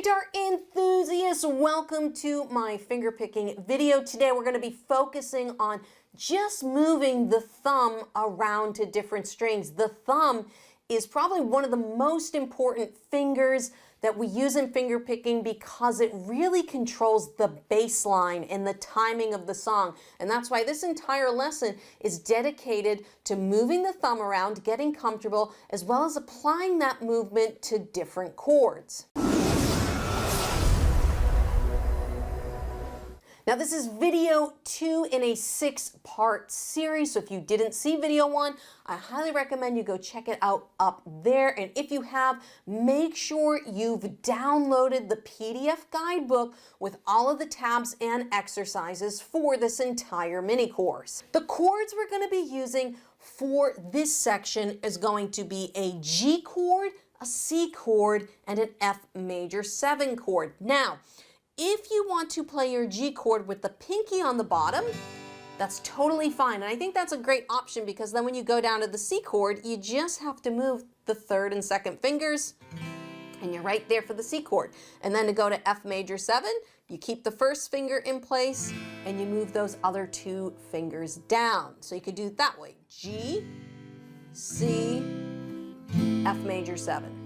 guitar enthusiasts, welcome to my fingerpicking video. Today we're going to be focusing on just moving the thumb around to different strings. The thumb is probably one of the most important fingers that we use in fingerpicking because it really controls the bass line and the timing of the song. And that's why this entire lesson is dedicated to moving the thumb around, getting comfortable, as well as applying that movement to different chords. Now this is video 2 in a 6-part series, so if you didn't see video 1, I highly recommend you go check it out up there. And if you have, make sure you've downloaded the PDF guidebook with all of the tabs and exercises for this entire mini course. The chords we're going to be using for this section is going to be a G chord, a C chord, and an F major 7 chord. Now, if you want to play your G chord with the pinky on the bottom, that's totally fine. And I think that's a great option because then when you go down to the C chord, you just have to move the 3rd and 2nd fingers and you're right there for the C chord. And then to go to F major 7, you keep the 1st finger in place and you move those other 2 fingers down. So you could do it that way. G, C, F major 7.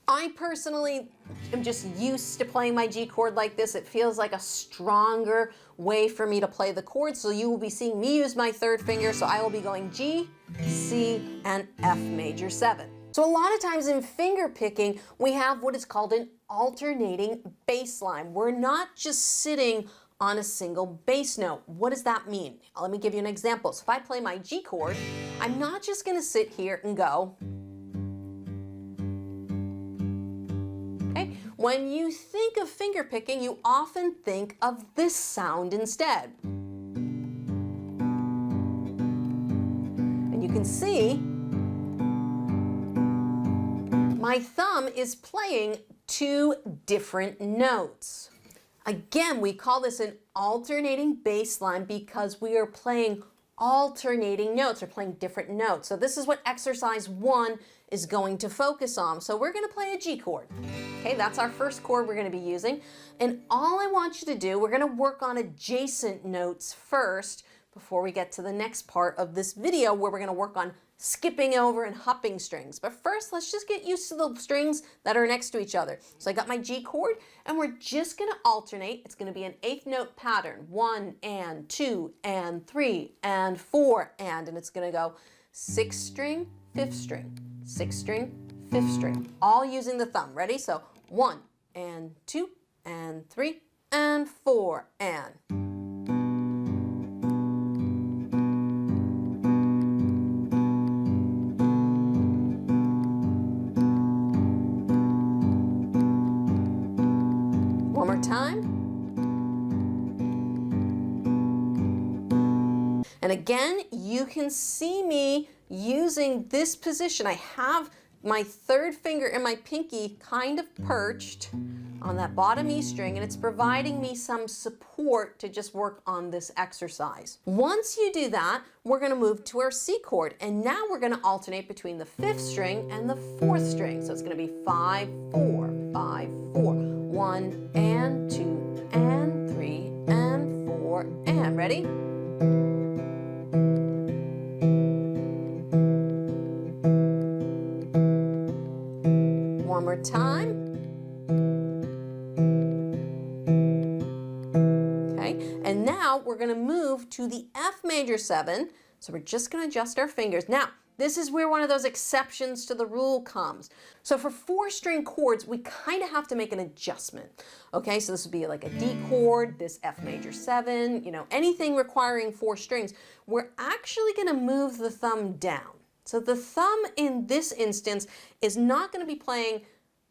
I personally am just used to playing my G chord like this. It feels like a stronger way for me to play the chord. So you will be seeing me use my 3rd finger. So I will be going G, C, and F major 7. So a lot of times in finger picking, we have what is called an alternating bass line. We're not just sitting on a single bass note. What does that mean? Let me give you an example. So if I play my G chord, I'm not just going to sit here and go. When you think of finger picking, you often think of this sound instead. And you can see my thumb is playing 2 different notes. Again, we call this an alternating bass line because we are playing alternating notes. We're playing different notes. So this is what exercise 1 is going to focus on. So we're going to play a G chord. Okay, that's our first chord we're going to be using. And all I want you to do, we're going to work on adjacent notes first before we get to the next part of this video where we're going to work on skipping over and hopping strings. But first, let's just get used to the strings that are next to each other. So I got my G chord and we're just going to alternate. It's going to be an 8th note pattern. 1 and 2 and 3 and 4 and it's going to go 6th string, 5th string, 6th string, 5th string, all using the thumb. Ready? So 1 and 2 and 3 and 4 and. One more time. And again, you can see me using this position. I have my 3rd finger and my pinky kind of perched on that bottom E string, and it's providing me some support to just work on this exercise. Once you do that, we're going to move to our C chord, and now we're going to alternate between the 5th string and the 4th string. So it's going to be 5, 4, 5, 4, 1 and 2 and 3 and 4 and. Ready? One more time. Okay, and now we're going to move to the F major 7. So we're just going to adjust our fingers. Now, this is where one of those exceptions to the rule comes. So for 4-string chords, we kind of have to make an adjustment. Okay, so this would be like a D chord, this F major 7, you know, anything requiring 4 strings. We're actually going to move the thumb down. So the thumb in this instance is not going to be playing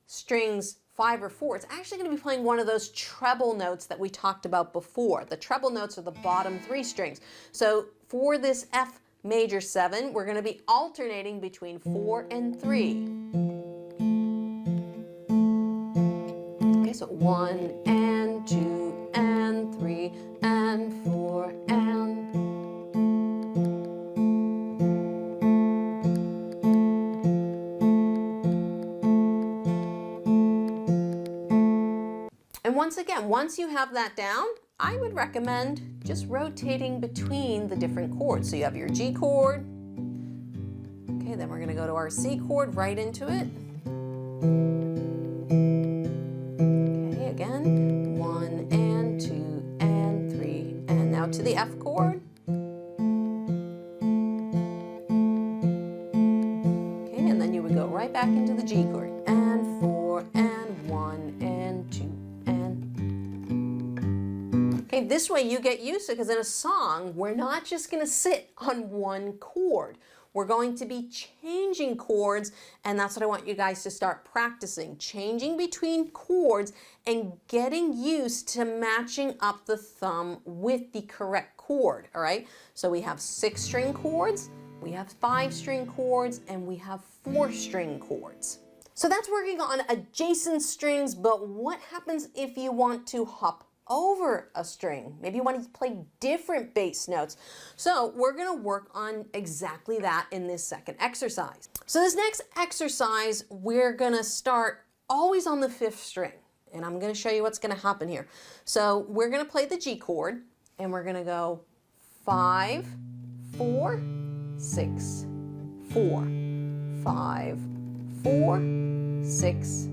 strings 5 or 4. It's actually going to be playing one of those treble notes that we talked about before. The treble notes are the bottom 3 strings. So for this F major 7, we're going to be alternating between 4 and 3. Okay, so 1 and 2 and 3 and 4 and. And once again, once you have that down, I would recommend just rotating between the different chords. So you have your G chord. Okay, then we're going to go to our C chord, right into it. Okay, again, 1 and 2 and 3, and now to the F chord. Okay, and then you would go right back into the G chord, and 4 and 1 and 2 and. Okay, this way you get used to it, because in a song, we're not just going to sit on one chord. We're going to be changing chords, and that's what I want you guys to start practicing. Changing between chords and getting used to matching up the thumb with the correct chord, all right? So we have 6-string chords, we have 5-string chords, and we have 4-string chords. So that's working on adjacent strings, but what happens if you want to hop over a string? Maybe you want to play different bass notes. So we're going to work on exactly that in this second exercise. So this next exercise, we're going to start always on the 5th string. And I'm going to show you what's going to happen here. So we're going to play the G chord, and we're going to go 5, 4, 6, 4, 5, 4, 6,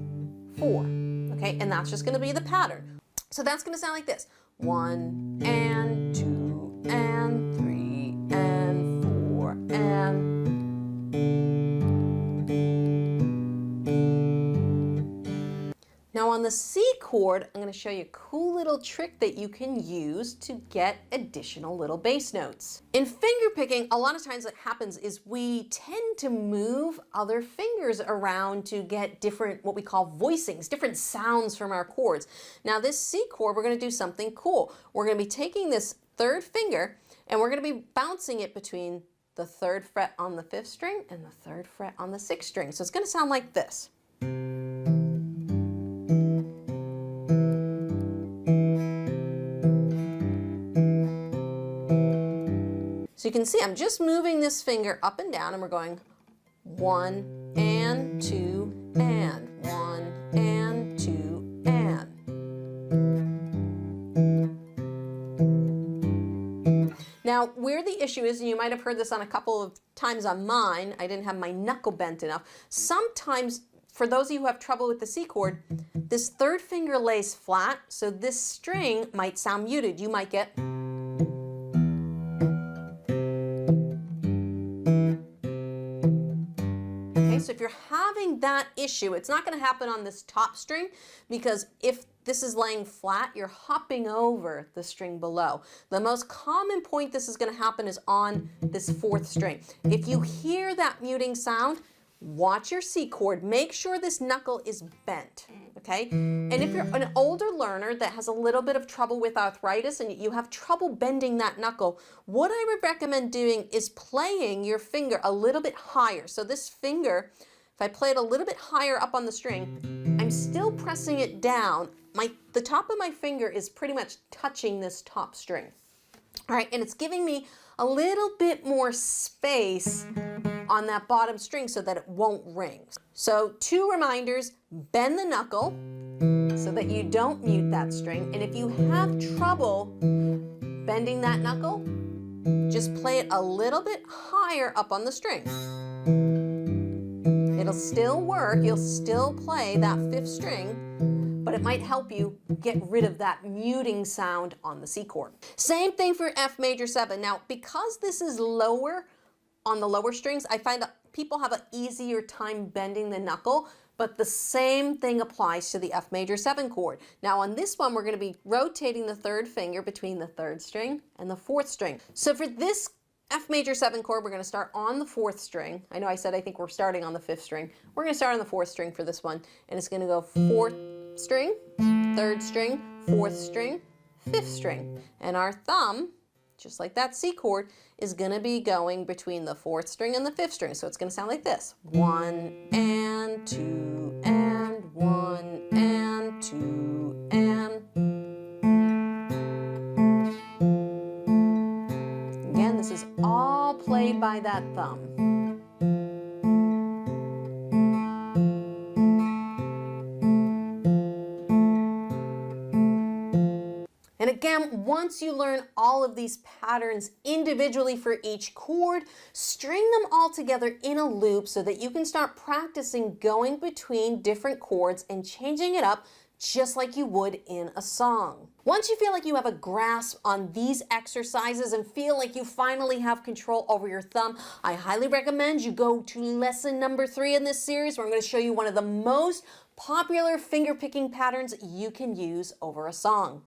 4. Okay, and that's just going to be the pattern. So that's going to sound like this. 1 and 2 and 3 and 4 and. Now on the C chord, I'm going to show you a cool little trick that you can use to get additional little bass notes. In fingerpicking, a lot of times what happens is we tend to move other fingers around to get different, what we call voicings, different sounds from our chords. Now this C chord, we're going to do something cool. We're going to be taking this 3rd finger and we're going to be bouncing it between the 3rd fret on the 5th string and the 3rd fret on the 6th string. So it's going to sound like this. So you can see I'm just moving this finger up and down, and we're going 1 and 2 and 1 and 2 and. Now where the issue is, and you might have heard this on a couple of times on mine, I didn't have my knuckle bent enough. Sometimes for those of you who have trouble with the C chord, this 3rd finger lays flat, so this string might sound muted. You might get. So if you're having that issue, it's not going to happen on this top string, because if this is laying flat, you're hopping over the string below. The most common point this is going to happen is on this 4th string. If you hear that muting sound, watch your C chord. Make sure this knuckle is bent, okay? And if you're an older learner that has a little bit of trouble with arthritis and you have trouble bending that knuckle, what I would recommend doing is playing your finger a little bit higher. So this finger, if I play it a little bit higher up on the string, I'm still pressing it down. The top of my finger is pretty much touching this top string. All right, and it's giving me a little bit more space on that bottom string so that it won't ring. So 2 reminders: bend the knuckle so that you don't mute that string. And if you have trouble bending that knuckle, just play it a little bit higher up on the string. It'll still work, you'll still play that 5th string, but it might help you get rid of that muting sound on the C chord. Same thing for F major 7. Now, because this is lower on the lower strings, I find that people have an easier time bending the knuckle, but the same thing applies to the F major 7 chord. Now on this one, we're going to be rotating the 3rd finger between the 3rd string and the 4th string. So for this F major 7 chord, we're going to start on the 4th string. I know I said I think we're starting on the 5th string. We're going to start on the 4th string for this one, and it's going to go 4th string, 3rd string, 4th string, 5th string. And our thumb, just like that C chord, is going to be going between the 4th string and the 5th string. So it's going to sound like this. 1 and 2 and 1 and 2 and. Again, this is all played by that thumb. And again, once you learn all of these patterns individually for each chord, string them all together in a loop so that you can start practicing going between different chords and changing it up just like you would in a song. Once you feel like you have a grasp on these exercises and feel like you finally have control over your thumb, I highly recommend you go to lesson number 3 in this series, where I'm going to show you one of the most popular finger picking patterns you can use over a song.